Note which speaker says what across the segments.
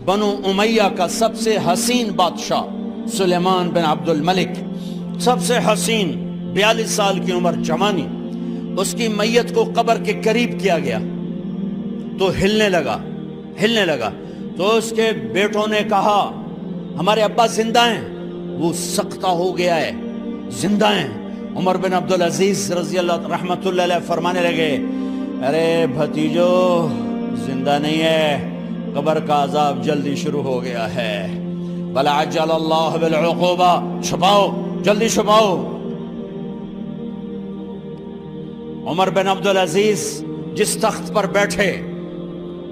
Speaker 1: بنو امیہ کا سب سے حسین بادشاہ سلیمان بن عبد الملک، سب سے حسین، 42 سال کی عمر، جوانی، اس کی میت کو قبر کے قریب کیا گیا تو ہلنے لگا تو اس کے بیٹوں نے کہا ہمارے ابا زندہ ہیں، وہ سکتہ ہو گیا ہے، زندہ ہیں۔ عمر بن عبدالعزیز رضی اللہ رحمت اللہ علیہ فرمانے لگے ارے بھتیجو زندہ نہیں ہے، قبر کا عذاب جلدی شروع ہو گیا ہے، بل عجل اللہ بالعقوبہ، چھپاؤ، جلدی چھپاؤ۔ عمر بن عبدالعزیز جس تخت پر بیٹھے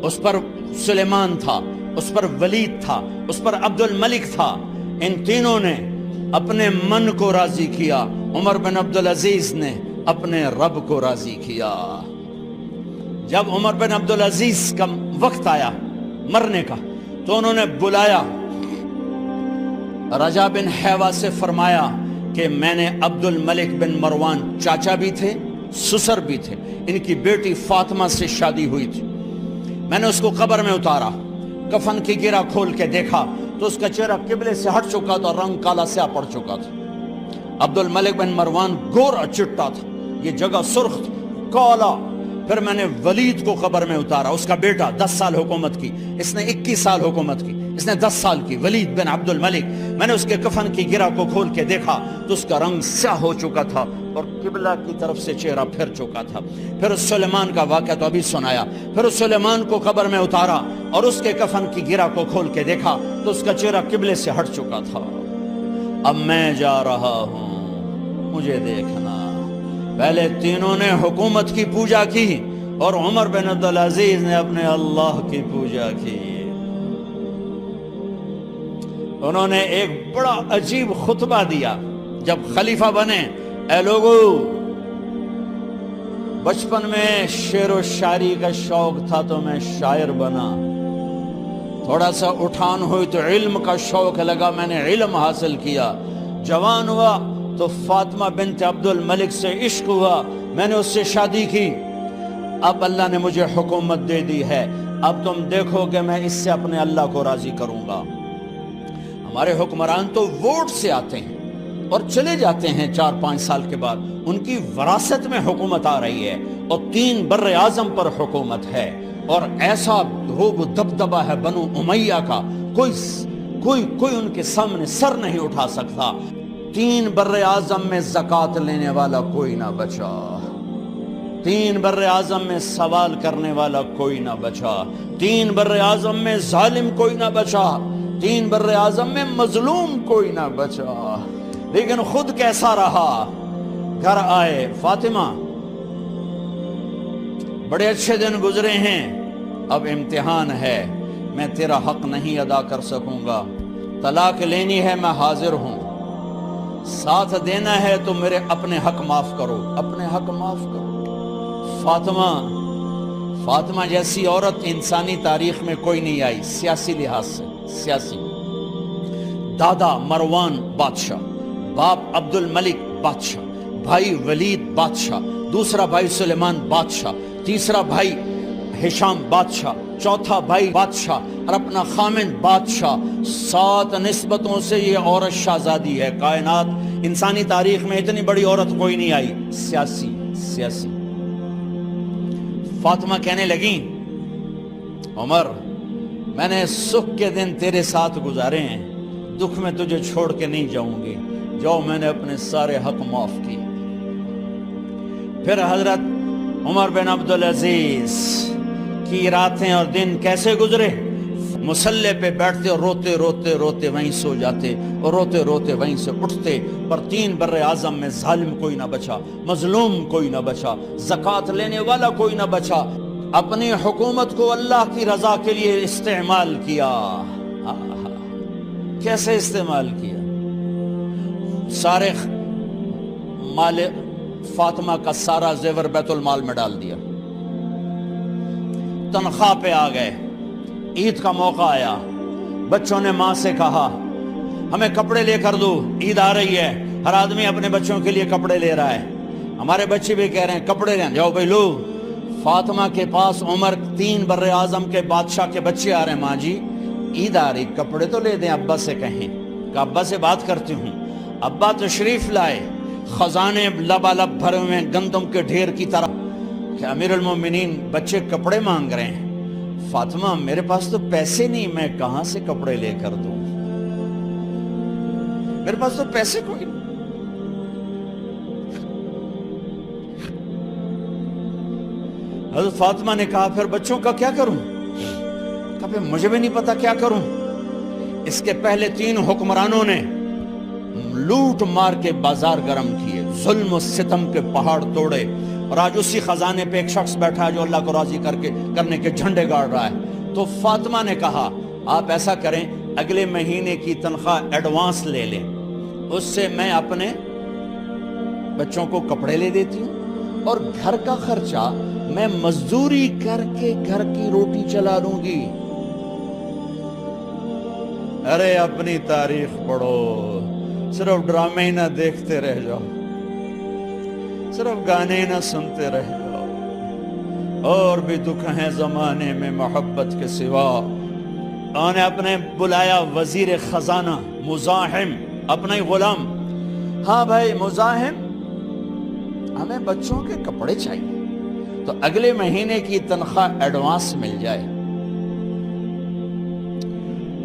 Speaker 1: اس پر سلیمان تھا، اس پر ولید تھا، اس پر عبد الملک تھا، ان تینوں نے اپنے من کو راضی کیا، عمر بن عبدالعزیز نے اپنے رب کو راضی کیا۔ جب عمر بن عبدالعزیز کا وقت آیا مرنے کا تو انہوں نے بلایا رجا بن حیوہ سے، فرمایا کہ میں نے عبد الملک بن مروان، چاچا بھی تھے سسر بھی تھے، ان کی بیٹی فاطمہ سے شادی ہوئی تھی، میں نے اس کو قبر میں اتارا، کفن کی گرہ کھول کے دیکھا تو اس کا چہرہ قبلے سے ہٹ چکا تھا، رنگ کالا سیاہ پڑ چکا تھا۔ عبد الملک بن مروان گورا چٹا تھا، یہ جگہ سرخ تھی، کالا۔ پھر میں نے ولید کو قبر میں اتارا، اس کا بیٹا 10 سال حکومت کی، اس نے 21 سال حکومت کی، اس نے 10 سال کی، ولید بن عبد الملک۔ میں نے اس کے کفن کی گرہ کو کھول کے دیکھا تو اس کا رنگ سیاہ ہو چکا تھا اور قبلہ کی طرف سے چہرہ پھر چکا تھا۔ پھر سلیمان کا واقعہ تو ابھی سنایا، پھر سلیمان کو قبر میں اتارا اور اس کے کفن کی گرہ کو کھول کے دیکھا تو اس کا چہرہ قبلے سے ہٹ چکا تھا۔ اب میں جا رہا ہوں، مجھے دیکھنا۔ پہلے تینوں نے حکومت کی پوجا کی اور عمر بن عبدالعزیز نے اپنے اللہ کی پوجا کی۔ انہوں نے ایک بڑا عجیب خطبہ دیا جب خلیفہ بنے، اے لوگو، بچپن میں شعر و شاعری کا شوق تھا تو میں شاعر بنا، تھوڑا سا اٹھان ہوئی تو علم کا شوق لگا، میں نے علم حاصل کیا، جوان ہوا تو فاطمہ بنت عبد الملک سے عشق ہوا، میں نے اس سے شادی کی، اب اللہ نے مجھے حکومت دے دی ہے، اب تم دیکھو کہ میں اس سے اپنے اللہ کو راضی کروں گا۔ ہمارے حکمران تو ووٹ سے آتے ہیں اور چلے جاتے ہیں 4-5 سال کے بعد، ان کی وراثت میں حکومت آ رہی ہے اور 3 بر اعظم پر حکومت ہے، اور ایسا روب و دبدبہ ہے بنو امیہ کا، کوئی ان کے سامنے سر نہیں اٹھا سکتا۔ 3 بر اعظم میں زکوٰۃ لینے والا کوئی نہ بچا، 3 بر اعظم میں سوال کرنے والا کوئی نہ بچا، 3 بر اعظم میں ظالم کوئی نہ بچا، 3 بر اعظم میں مظلوم کوئی نہ بچا۔ لیکن خود کیسا رہا؟ گھر آئے، فاطمہ بڑے اچھے دن گزرے ہیں، اب امتحان ہے، میں تیرا حق نہیں ادا کر سکوں گا، طلاق لینی ہے میں حاضر ہوں، ساتھ دینا ہے تو میرے اپنے حق معاف کرو، اپنے حق معاف کرو۔ فاطمہ جیسی عورت انسانی تاریخ میں کوئی نہیں آئی، سیاسی لحاظ سے، سیاسی۔ دادا مروان بادشاہ، باپ عبد الملک بادشاہ، بھائی ولید بادشاہ، دوسرا بھائی سلیمان بادشاہ، تیسرا بھائی ہشام بادشاہ، چوتھا بھائی بادشاہ اور اپنا خامند بادشاہ، 7 نسبتوں سے یہ عورت شہزادی ہے۔ کائنات انسانی تاریخ میں اتنی بڑی عورت کوئی نہیں آئی، سیاسی۔ فاطمہ کہنے لگیں عمر، میں نے سکھ کے دن تیرے ساتھ گزارے ہیں، دکھ میں تجھے چھوڑ کے نہیں جاؤں گی، جاؤ میں نے اپنے سارے حق معاف کیے۔ پھر حضرت عمر بن عبدالعزیز کی راتیں اور دن کیسے گزرے؟ مسلح پہ بیٹھتے اور روتے وہیں سو جاتے اور روتے وہیں سے اٹھتے، پر 3 بر اعظم میں ظالم کوئی نہ بچا، مظلوم کوئی نہ بچا، زکوٰۃ لینے والا کوئی نہ بچا، اپنی حکومت کو اللہ کی رضا کے لیے استعمال کیا۔ کیسے استعمال کیا؟ سارے مال فاطمہ کا سارا زیور بیت المال میں ڈال دیا، تنخواہ پہ آ گئے، عید کا موقع آیا، بچوں نے ماں سے کہا ہمیں کپڑے لے کر دو، عید آ رہی ہے، ہر آدمی اپنے بچوں کے لیے کپڑے لے رہا ہے، ہمارے بچے بھی کہہ رہے ہیں کپڑے لیں، جاؤ بھائی لو۔ فاطمہ کے پاس عمر 3 بر اعظم کے بادشاہ کے بچے آ رہے ہیں، ماں جی عید آ رہی، کپڑے تو لے دیں، ابا سے کہیں کہ ابا سے بات کرتی ہوں۔ ابا تشریف لائے، خزانے لبالب بھرے ہوئے گندم کے ڈھیر کی طرح کہ امیر المومنین بچے کپڑے مانگ رہے ہیں۔ فاطمہ میرے پاس تو پیسے نہیں، میں کہاں سے کپڑے لے کر دوں، میرے پاس تو پیسے کوئی نہیں۔ حضرت فاطمہ نے کہا پھر بچوں کا کیا کروں؟ کہا پھر مجھے بھی نہیں پتا کیا کروں۔ اس کے پہلے 3 حکمرانوں نے لوٹ مار کے بازار گرم کیے، ظلم و ستم کے پہاڑ توڑے، اور آج اسی خزانے پہ ایک شخص بیٹھا ہے جو اللہ کو راضی کرنے کے جھنڈے گاڑ رہا ہے۔ تو فاطمہ نے کہا آپ ایسا کریں، اگلے مہینے کی تنخواہ ایڈوانس لے لیں، اس سے میں اپنے بچوں کو کپڑے لے دیتی ہوں، اور گھر کا خرچہ میں مزدوری کر کے گھر کی روٹی چلا لوں گی۔ ارے اپنی تاریخ پڑھو، صرف ڈرامے نہ دیکھتے رہ جاؤ، صرف گانے نہ سنتے رہ جاؤ، اور بھی دکھ ہیں زمانے میں محبت کے سوا۔ انہوں نے اپنے بلایا وزیر خزانہ مزاحم، اپنا ہی غلام، ہاں بھائی مزاحم ہمیں بچوں کے کپڑے چاہیے، تو اگلے مہینے کی تنخواہ ایڈوانس مل جائے۔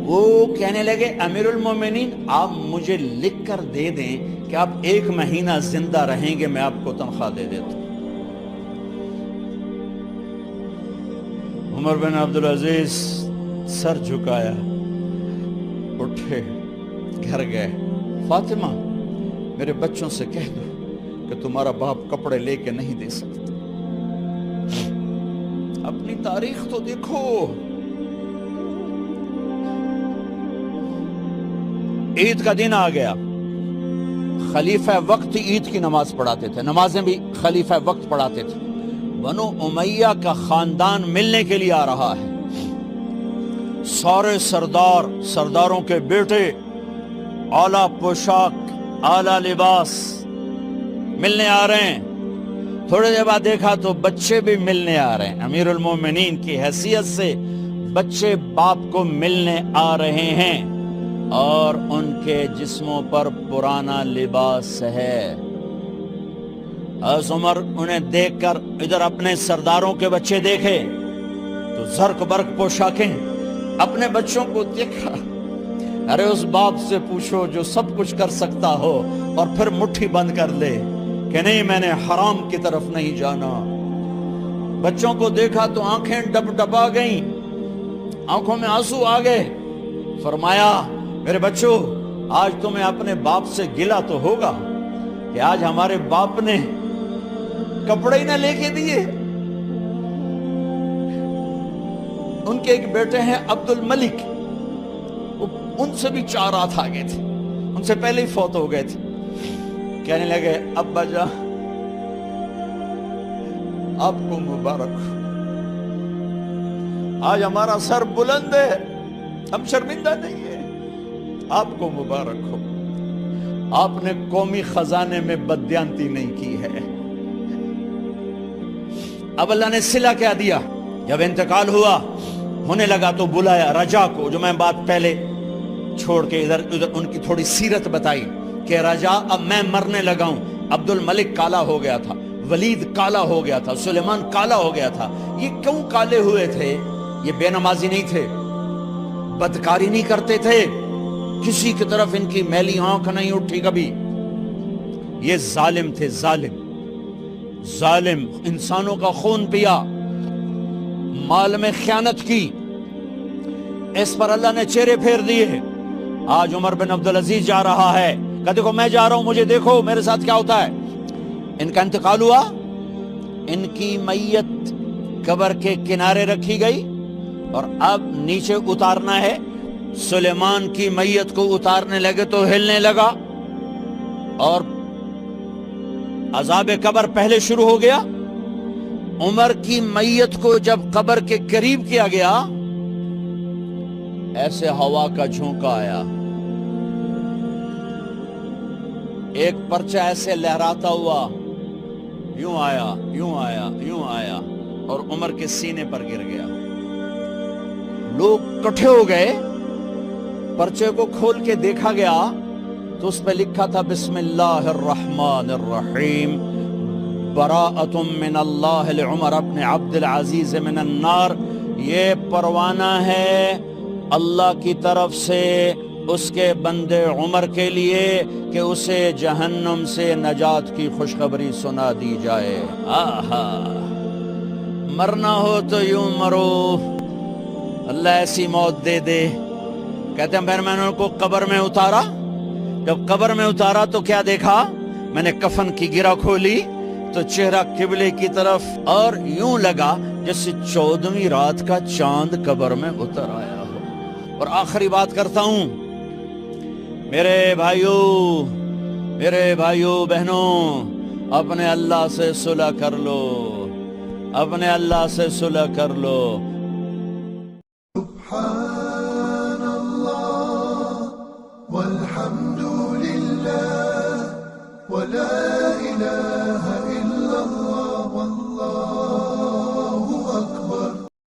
Speaker 1: وہ کہنے لگے امیر المومنین آپ مجھے لکھ کر دے دیں کہ آپ 1 مہینہ زندہ رہیں گے، میں آپ کو تنخواہ دے دیتا ہوں۔ عمر بن عبدالعزیز سر جھکایا، اٹھے، گھر گئے، فاطمہ میرے بچوں سے کہہ دو کہ تمہارا باپ کپڑے لے کے نہیں دے سکتا۔ اپنی تاریخ تو دیکھو، عید کا دن آ گیا، خلیفہ وقت عید کی نماز پڑھاتے تھے، نمازیں بھی خلیفہ وقت پڑھاتے تھے۔ بنو امیہ کا خاندان ملنے کے لیے آ رہا ہے، سارے سرداروں کے بیٹے اعلیٰ پوشاک، اعلیٰ لباس ملنے آ رہے ہیں۔ تھوڑے دیر بعد دیکھا تو بچے بھی ملنے آ رہے ہیں، امیر المومنین کی حیثیت سے بچے باپ کو ملنے آ رہے ہیں، اور ان کے جسموں پر پرانا لباس ہے۔ حضرت عمر انہیں دیکھ کر ادھر اپنے سرداروں کے بچے دیکھے تو زرق برق پوشاکیں، اپنے بچوں کو دیکھا۔ ارے اس باپ سے پوچھو جو سب کچھ کر سکتا ہو اور پھر مٹھی بند کر لے کہ نہیں میں نے حرام کی طرف نہیں جانا۔ بچوں کو دیکھا تو آنکھیں ڈب ڈبا گئیں، آنکھوں میں آنسو آ گئے۔ فرمایا میرے بچوں آج تمہیں اپنے باپ سے گلہ تو ہوگا کہ آج ہمارے باپ نے کپڑے ہی نہ لے کے دیے۔ ان کے ایک بیٹے ہیں عبد الملک، ان سے بھی 4 رات آگے تھے، ان سے پہلے ہی فوت ہو گئے تھے۔ کہنے لگے ابا جان آپ کو مبارک ہو، آج ہمارا سر بلند ہے، ہم شرمندہ نہیں ہیں، آپ کو مبارک ہو، آپ نے قومی خزانے میں بددیانتی نہیں کی ہے۔ اب اللہ نے صلہ کیا دیا، جب انتقال ہوا ہونے لگا تو بلایا رجا کو، جو میں بات پہلے چھوڑ کے ادھر ان کی تھوڑی سیرت بتائی کہ رجا اب میں مرنے لگا ہوں، عبد الملک کالا ہو گیا تھا، ولید کالا ہو گیا تھا، سلیمان کالا ہو گیا تھا۔ یہ کیوں کالے ہوئے تھے؟ یہ بے نمازی نہیں تھے، بدکاری نہیں کرتے تھے، کسی کی طرف ان کی میلی آنکھ نہیں اٹھی کبھی۔ یہ ظالم تھے، ظالم انسانوں کا خون پیا، مال میں خیانت کی، اس پر اللہ نے چہرے پھیر دیے۔ آج عمر بن عبدالعزیز جا رہا ہے کہ دیکھو میں جا رہا ہوں، مجھے دیکھو میرے ساتھ کیا ہوتا ہے۔ ان کا انتقال ہوا، ان کی میت قبر کے کنارے رکھی گئی، اور اب نیچے اتارنا ہے۔ سلیمان کی میت کو اتارنے لگے تو ہلنے لگا، اور عذاب قبر پہلے شروع ہو گیا۔ عمر کی میت کو جب قبر کے قریب کیا گیا، ایسے ہوا کا جھونکا آیا، ایک پرچہ ایسے لہراتا ہوا یوں آیا، یوں آیا، یوں آیا، اور عمر کے سینے پر گر گیا۔ لوگ کٹھے ہو گئے پرچے کو کھول کے دیکھا گیا تو اس پہ لکھا تھا بسم اللہ الرحمن الرحیم براءۃ من اللہ لعمر بن عبد العزیز من النار. یہ پروانہ ہے اللہ کی طرف سے اس کے بندے عمر کے لیے کہ اسے جہنم سے نجات کی خوشخبری سنا دی جائے. آہا مرنا ہو تو یوں مرو، اللہ ایسی موت دے دے. کہتے ہیں پھر میں نے ان کو قبر میں اتارا. جب قبر میں اتارا تو کیا دیکھا؟ میں نے کفن کی گرہ کھولی تو چہرہ قبلے کی طرف، اور یوں لگا جیسے 14ویں رات کا چاند قبر میں اتر آیا ہو. اور آخری بات کرتا ہوں، میرے بھائیوں بہنوں، اپنے اللہ سے صلح کر لو، اپنے اللہ سے صلح کر لو.
Speaker 2: سبحان اللہ والحمد للہ ولا الہ